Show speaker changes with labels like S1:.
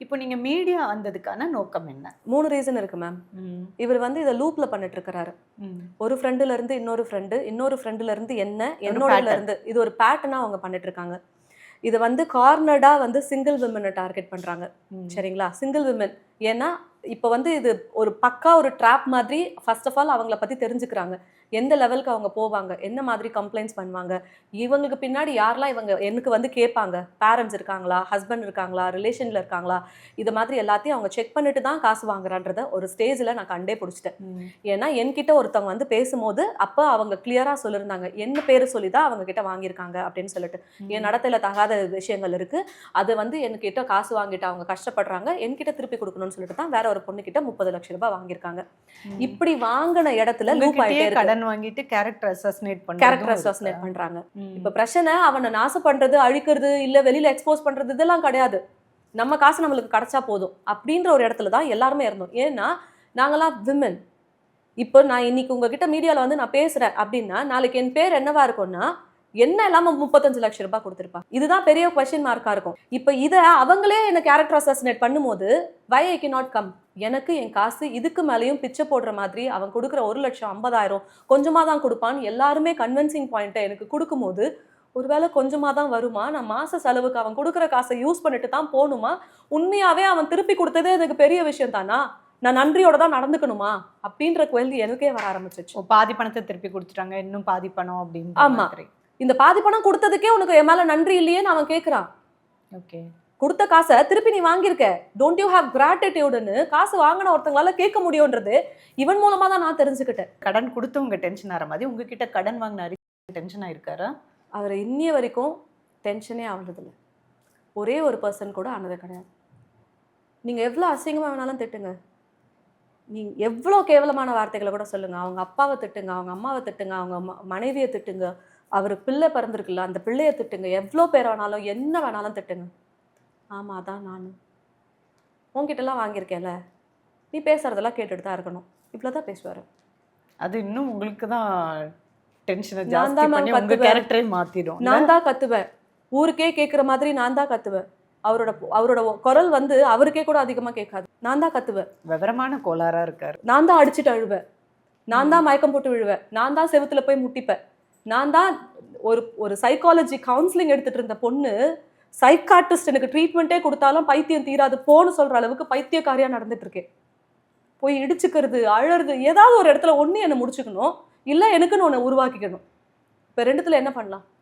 S1: இப்போ நீங்க மீடியா வந்ததுக்கான நோக்கம் என்ன?
S2: 3 ரீசன் இருக்கு மேம்.
S1: ம்.
S2: இவர் வந்து இத லூப்ல பண்ணிட்டு இருக்காரு.
S1: ம்.
S2: ஒரு ஃப்ரெண்டுல இருந்து இன்னொரு ஃப்ரெண்டு, இன்னொரு ஃப்ரெண்டுல இருந்து என்ன,
S1: ஒரு
S2: என்னோடதுல
S1: பேட்டர்ன்.
S2: இருந்து இது ஒரு பேட்டர்னா அவங்க பண்ணிட்டு இருக்காங்க. இத வந்து கார்னர்டா வந்து சிங்கிள் விமன டார்கெட் பண்றாங்க.
S1: ம்.
S2: சரிங்களா? Single women. ஏன்னா, இப்ப வந்து இது ஒரு பக்கா ஒரு ட்ராப் மாதிரி ஃபர்ஸ்ட் ஆஃப் ஆல் அவங்கள பத்தி தெரிஞ்சுக்கிறாங்க. எந்த லெவலுக்கு அவங்க போவாங்க? என்ன மாதிரி கம்ப்ளைண்ட்ஸ் பண்ணுவாங்க? இவங்களுக்கு பின்னாடி யாரெல்லாம் இவங்க எனக்கு வந்து கேட்பாங்க. பேரண்ட்ஸ் இருக்காங்களா? ஹஸ்பண்ட் இருக்காங்களா? ரிலேஷன்ல இருக்காங்களா? இது மாதிரி எல்லாத்தையும் அவங்க செக் பண்ணிட்டு தான் காசு வாங்குறான்றத ஒரு ஸ்டேஜ்ல நான் கண்டே புடிச்சுட்டேன்.
S1: ம்.
S2: ஏன்னா, என்கிட்ட ஒருத்தவங்க வந்து பேசும்போது, அப்ப அவங்க கிளியரா சொல்லியிருந்தாங்க. என்ன பேரு சொல்லி தான் அவங்க கிட்ட வாங்கியிருக்காங்க அப்படின்னு சொல்லிட்டு. என் நடத்தையில தகாத விஷயங்கள் இருக்கு. அது வந்து என்கிட்ட காசு வாங்கிட்டு அவங்க கஷ்டப்படுறாங்க. என்கிட்ட திருப்பி குடுக்கணும்னு சொல்லிட்டு தான் வேற ஒரு பொண்ணுகிட்ட ரூ. 30,00,000 வாங்கியிருக்காங்க. இப்படி வாங்குன இடத்துல லூப்
S1: உங்ககிட்டயே
S2: ஆயிட்டே இருக்கு.
S1: கடன் வாங்கிட்டு கேரக்டர் அசாசினேட்
S2: கேரக்டர்
S1: பண்றதும்
S2: அசாசினேட்
S1: இருக்கா?
S2: பண்றாங்க.
S1: ம்.
S2: இப்ப பிரச்சனை அவன நாசம் பண்றது, அழிக்கிறது, இல்ல வெளியில எக்ஸ்போஸ் பண்றது இதெல்லாம் கிடையாது. நம்ம காசு நம்மளுக்கு கிடைச்சா போதும். அப்படின்ற ஒரு இடத்துல தான் எல்லாருமே இருந்தோம். ஏன்னா, நாங்கலாம் விமன். இப்போ நான் இன்னைக்கு உங்ககிட்ட மீடியால வந்து நான் பேசுறேன் அப்படின்னா, நாளைக்கு என் பேர் என்னவா இருக்கும்னா, என்ன இல்லாம ரூ. 35,00,000 குடுத்திருப்பா. இதுதான் பெரிய கொஸ்டின் மார்க்கா இருக்கும். இப்ப இத அவங்களே என்ன கேரக்டர் அசாசினேட் பண்ணும்போது, வை ஐ கேன் நாட் கம்? எனக்கு என் காசு இதுக்கு மேலயும் பிச்சை போடுற மாதிரி அவன் குடுக்குற 1,00,000 50,000 கொஞ்சமா தான் குடுப்பான்னு எல்லாருமே கன்வின்சிங் பாயிண்ட்ட எனக்கு குடுக்கும்போது, ஒருவேளை கொஞ்சமா தான் வருமா? நான் மாச செலவுக்கு அவன் குடுக்குற காச யூஸ் பண்ணிட்டு தான் போணுமா? உண்மையாவே அவன் திருப்பி குடுத்ததே எனக்கு பெரிய விஷயம் தானா? நான் நன்றியோட தான் நடந்துக்கணுமா? அப்படின்ற கேள்வி எனக்கே வர ஆரம்பிச்சுச்சு.
S1: ஓ, பாதி பணத்த திருப்பி குடுத்துட்டாங்க. இன்னும் பாதி பணம் அப்படின்ற
S2: ஆமா.
S1: மாதிரி.
S2: இந்த பாதி பணம் குடுத்ததுக்கே உனக்கு என் மேல நன்றி இல்லையேன்னு அவன் கேட்கிறான்.
S1: ஓகே.
S2: குடுத்த காச திருப்பி நீ வாங்கியிருக்க. டோன்ட் யூ ஹேவ் கிராட்டிட்யூட்ன்னு காசு வாங்குன ஒருத்தங்களால கேட்க முடியும்ன்றது இவன் மூலமா தான் நான் தெரிஞ்சுக்கிட்டேன்.
S1: கடன் குடுத்தவங்க டென்ஷன் ஆற மாதிரி உங்ககிட்ட கடன் வாங்கின டென்ஷன் ஆயிருக்காரா?
S2: அவர இன்னிய வரைக்கும் டென்ஷனே ஆவறதில்ல. ஒரே ஒரு பெர்சன் கூட ஆனது கிடையாது. நீங்க எவ்ளோ அசிங்கமா வேணாலும் திட்டுங்க. நீங்க எவ்ளோ கேவலமான வார்த்தைகள கூட சொல்லுங்க. அவங்க அப்பாவ திட்டுங்க, அவங்க அம்மாவ திட்டுங்க, அவங்க மனைவிய திட்டுங்க. அவருக்கு பிள்ளை பிறந்திருக்குல்ல, அந்த பிள்ளைய திட்டுங்க. எவ்ளோ பேர வேணாலும், என்ன வேணாலும் திட்டுங்க. ஆமா, அதான் நானு. உன்கிட்டலாம் வாங்கியிருக்கேன்ல. நீ பேசுறதெல்லாம் கேட்டுட்டு தான் இருக்கணும். இவ்ளோதான் பேசுவாரு.
S1: அது இன்னும் உங்களுக்கு தான் டென்ஷன
S2: நான்
S1: ஜாஸ்தி
S2: தான்
S1: பண்ணி
S2: மேம்
S1: உங்க
S2: கத்துவேன்.
S1: கேரக்டரே மாத்திடும்.
S2: நான் தான் கத்துவேன். ஊருக்கே கேட்கிற மாதிரி நான் தான் கத்துவேன். அவரோட அவரோட குரல் வந்து அவருக்கே கூட அதிகமா கேட்காது. நான் தான் கத்துவேன்.
S1: விவரமான கோளாறா இருக்காரு.
S2: நான் தான் அடிச்சுட்டு அழுவேன். நான் தான் மயக்கம் போட்டு விழுவேன். நான் தான் செவுத்துல போய் முட்டிப்பேன். நான் தான் ஒரு ஒரு சைக்காலஜி கவுன்சிலிங் எடுத்துட்டு இருந்த பொண்ணு, சைக்காட்ரிஸ்ட் எனக்கு ட்ரீட்மெண்ட்டே குடுத்தாலும் பைத்தியம் தீராது போன்னு சொல்ற அளவுக்கு பைத்தியக்காரியா நடந்துட்டு இருக்கேன். போய் இடிச்சுக்கிறது, அழறது, ஏதாவது ஒரு இடத்துல ஒண்ணு என்ன முடிச்சுக்கணும். இல்ல எனக்குன்னு ஒண்ண உருவாக்கிக்கணும். இப்ப 2த்துல என்ன பண்ணலாம்?